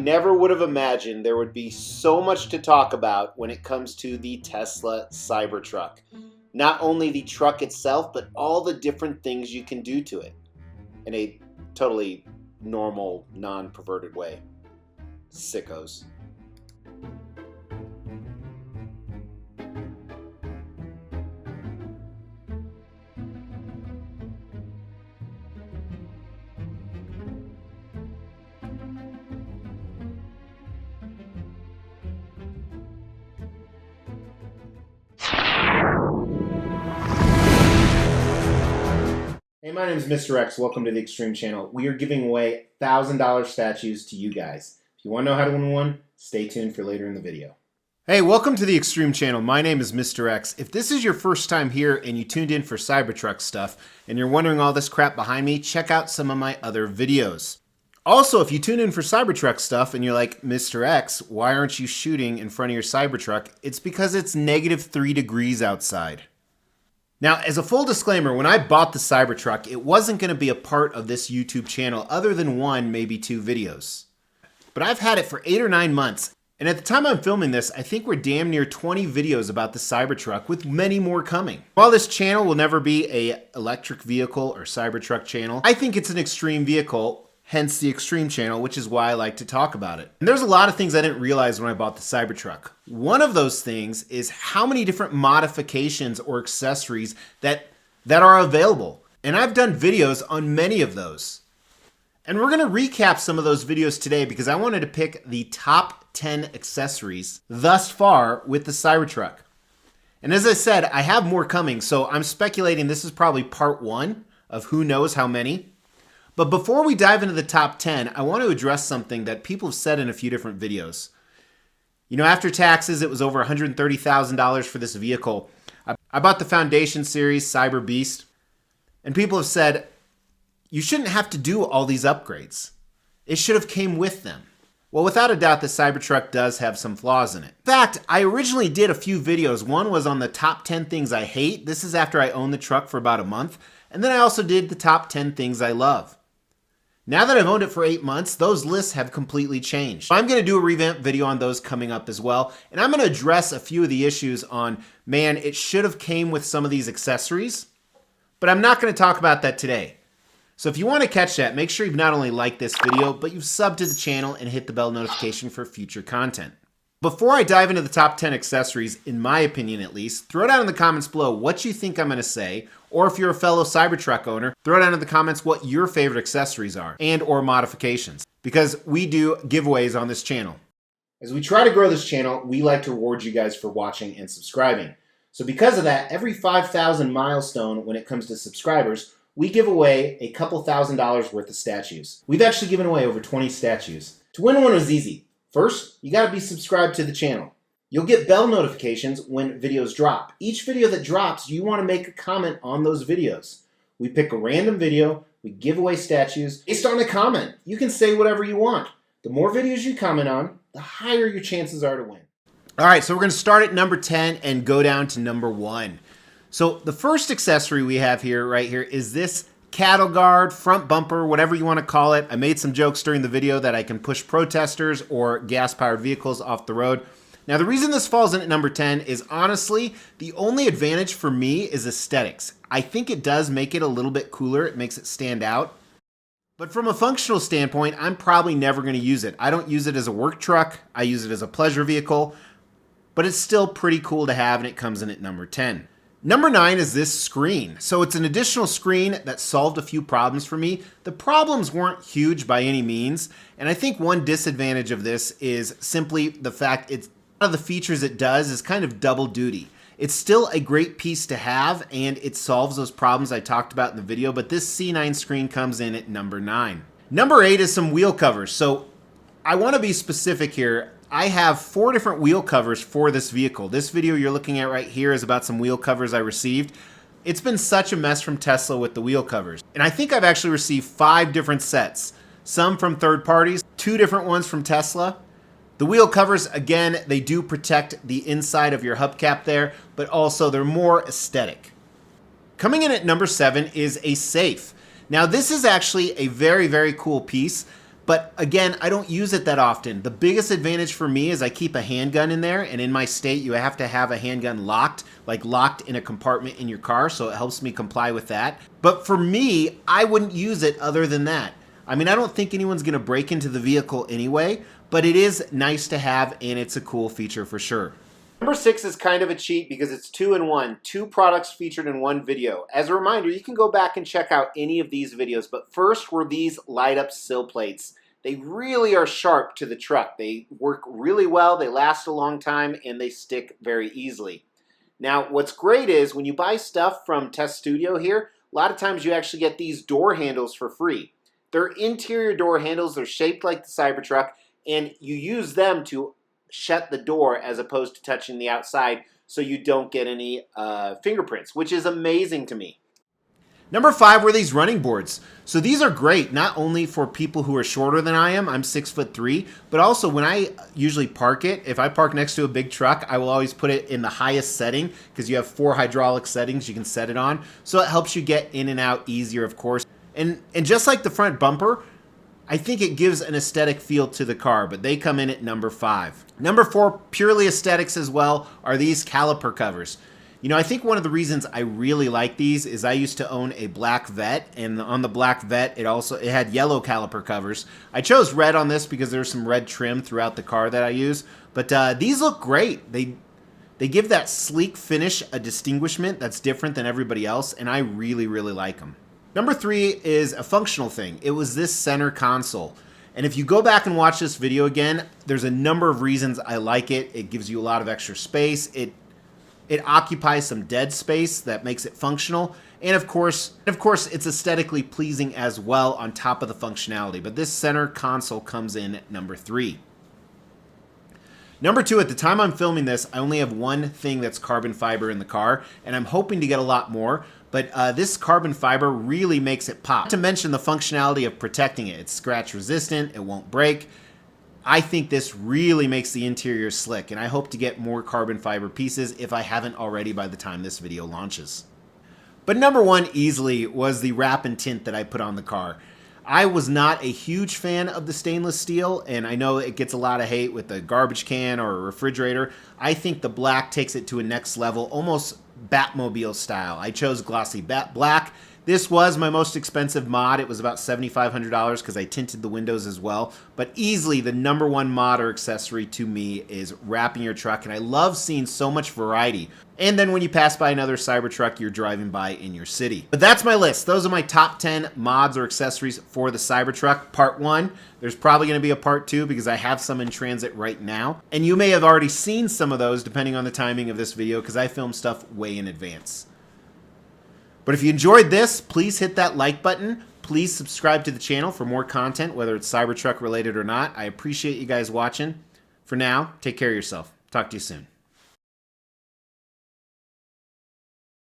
never would have imagined there would be so much to talk about when it comes to the Tesla Cybertruck. Not only the truck itself, but all the different things you can do to it in a totally normal, non-perverted way. Sickos. Hey, my name is Mr. X. Welcome to the Extreme Channel. We are giving away $1,000 statues to you guys. If you want to know how to win one, stay tuned for later in the video. Hey, welcome to the Extreme Channel. My name is Mr. X. If this is your first time here and you tuned in for Cybertruck stuff and you're wondering all this crap behind me, check out some of my other videos. Also, if you tune in for Cybertruck stuff and you're like, Mr. X, why aren't you shooting in front of your Cybertruck? It's because it's -3 degrees outside. Now, as a full disclaimer, when I bought the Cybertruck, it wasn't going to be a part of this YouTube channel other than one, maybe two videos. But I've had it for 8 or 9 months, and at the time I'm filming this, I think we're damn near 20 videos about the Cybertruck, with many more coming. While this channel will never be an electric vehicle or Cybertruck channel, I think it's an extreme vehicle, hence the Extreme Channel, which is why I like to talk about it. And there's a lot of things I didn't realize when I bought the Cybertruck. One of those things is how many different modifications or accessories that are available. And I've done videos on many of those. And we're gonna recap some of those videos today because I wanted to pick the top 10 accessories thus far with the Cybertruck. And as I said, I have more coming, so I'm speculating this is probably part 1 of who knows how many. But before we dive into the top 10, I want to address something that people have said in a few different videos. You know, after taxes, it was over $130,000 for this vehicle. I bought the Foundation Series Cyber Beast, and people have said, you shouldn't have to do all these upgrades. It should have came with them. Well, without a doubt, the Cybertruck does have some flaws in it. In fact, I originally did a few videos. One was on the top 10 things I hate. This is after I owned the truck for about a month. And then I also did the top 10 things I love. Now that I've owned it for 8 months, those lists have completely changed. I'm going to do a revamp video on those coming up as well. And I'm going to address a few of the issues on, man, it should have came with some of these accessories. But I'm not going to talk about that today. So if you want to catch that, make sure you've not only liked this video, but you've subbed to the channel and hit the bell notification for future content. Before I dive into the top 10 accessories, in my opinion at least, throw down in the comments below what you think I'm going to say, or if you're a fellow Cybertruck owner, throw down in the comments what your favorite accessories are and or modifications, because we do giveaways on this channel. As we try to grow this channel, we like to reward you guys for watching and subscribing. So because of that, every 5,000 milestone when it comes to subscribers, we give away a couple $1,000s worth of statues. We've actually given away over 20 statues. To win one was easy. First, you gotta be subscribed to the channel. You'll get bell notifications when videos drop. Each video that drops, you wanna make a comment on those videos. We pick a random video, we give away statues based on a comment. You can say whatever you want. The more videos you comment on, the higher your chances are to win. All right, so we're gonna start at number 10 and go down to number 1. So the first accessory we have here, right here, is this cattle guard, front bumper, whatever you want to call it. I made some jokes during the video that I can push protesters or gas-powered vehicles off the road. Now, the reason this falls in at number 10 is honestly, the only advantage for me is aesthetics. I think it does make it a little bit cooler. It makes it stand out. But from a functional standpoint, I'm probably never going to use it. I don't use it as a work truck. I use it as a pleasure vehicle. But it's still pretty cool to have, and it comes in at number 10. Number 9 is this screen. So it's an additional screen that solved a few problems for me. The problems weren't huge by any means. And I think one disadvantage of this is simply the fact one of the features it does is kind of double duty. It's still a great piece to have and it solves those problems I talked about in the video, but this C9 screen comes in at number 9. Number 8 is some wheel covers. So I want to be specific here. I have 4 different wheel covers for this vehicle. This video you're looking at right here is about some wheel covers I received. It's been such a mess from Tesla with the wheel covers. And I think I've actually received 5 different sets. Some from third parties, 2 different ones from Tesla. The wheel covers, again, they do protect the inside of your hubcap there, but also they're more aesthetic. Coming in at number 7 is a safe. Now this is actually a very, very cool piece. But again, I don't use it that often. The biggest advantage for me is I keep a handgun in there, and in my state, you have to have a handgun locked, like locked in a compartment in your car, so it helps me comply with that. But for me, I wouldn't use it other than that. I mean, I don't think anyone's gonna break into the vehicle anyway, but it is nice to have, and it's a cool feature for sure. Number 6 is kind of a cheat because it's 2-in-1, 2 products featured in one video. As a reminder, you can go back and check out any of these videos, but first were these light up sill plates. They really are sharp to the truck. They work really well, they last a long time, and they stick very easily. Now, what's great is when you buy stuff from Test Studio here, a lot of times you actually get these door handles for free. They're interior door handles, they're shaped like the Cybertruck, and you use them to shut the door as opposed to touching the outside so you don't get any fingerprints, which is amazing to me. Number 5 were these running boards. So these are great, not only for people who are shorter than I am, I'm 6'3", but also when I usually park it, if I park next to a big truck, I will always put it in the highest setting because you have 4 hydraulic settings you can set it on. So it helps you get in and out easier, of course. And just like the front bumper, I think it gives an aesthetic feel to the car, but they come in at number 5. Number 4, purely aesthetics as well, are these caliper covers. You know, I think one of the reasons I really like these is I used to own a black Vet, and on the black Vet, it had yellow caliper covers. I chose red on this because there's some red trim throughout the car that I use, but these look great. They give that sleek finish a distinguishment that's different than everybody else, and I really, really like them. Number 3 is a functional thing. It was this center console. And if you go back and watch this video again, there's a number of reasons I like it. It gives you a lot of extra space. It occupies some dead space that makes it functional. And of course, it's aesthetically pleasing as well on top of the functionality. But this center console comes in at number 3. Number 2, at the time I'm filming this, I only have one thing that's carbon fiber in the car, and I'm hoping to get a lot more. But this carbon fiber really makes it pop. Not to mention the functionality of protecting it. It's scratch resistant, it won't break. I think this really makes the interior slick, and I hope to get more carbon fiber pieces if I haven't already by the time this video launches. But number 1 easily was the wrap and tint that I put on the car. I was not a huge fan of the stainless steel, and I know it gets a lot of hate with a garbage can or a refrigerator. I think the black takes it to a next level, almost Batmobile style. I chose glossy black. This was my most expensive mod. It was about $7,500 because I tinted the windows as well. But easily the number 1 mod or accessory to me is wrapping your truck, and I love seeing so much variety. And then when you pass by another Cybertruck you're driving by in your city. But that's my list. Those are my top 10 mods or accessories for the Cybertruck. Part 1. There's probably going to be a part 2 because I have some in transit right now. And you may have already seen some of those depending on the timing of this video because I film stuff way in advance. But if you enjoyed this, please hit that like button. Please subscribe to the channel for more content, whether it's Cybertruck related or not. I appreciate you guys watching. For now, take care of yourself. Talk to you soon.